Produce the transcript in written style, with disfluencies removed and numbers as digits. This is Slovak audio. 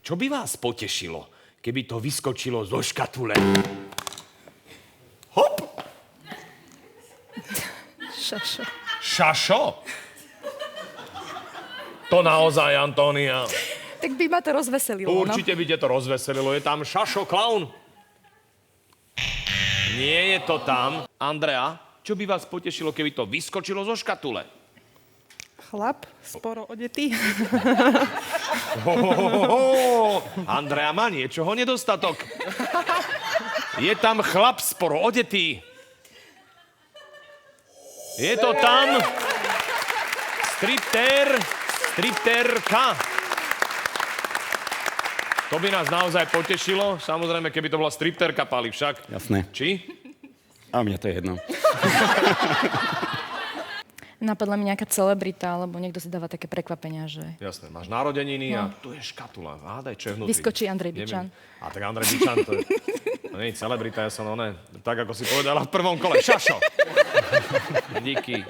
čo by vás potešilo, keby to vyskočilo zo škatule? Hop! Šašo. Šašo? To naozaj, Antónia. Tak by ma to rozveselilo, Určite by ťa to rozveselilo. Je tam Šašo klaun? Nie je to tam. Andrea, čo by vás potešilo, keby to vyskočilo zo škatule? Chlap, sporo odetý. Andrea má niečoho nedostatok. Je tam chlap sporo odetý. Je to tam striptérka. To by nás naozaj potešilo. Samozrejme, keby to bola striptérka, Pali, však. Jasné. Či? A mne to je jedno. Napadla mi nejaká celebrita, alebo niekto si dáva také prekvapenia, že... Jasné, máš narodeniny a tu je škatula. Hádaj, čo je vnútri. Vyskočí Andrej Bičan. Neviem. A tak Andrej Bičan, to nie je celebrita, ja som tak ako si povedala v prvom kole. Šašo! Díky.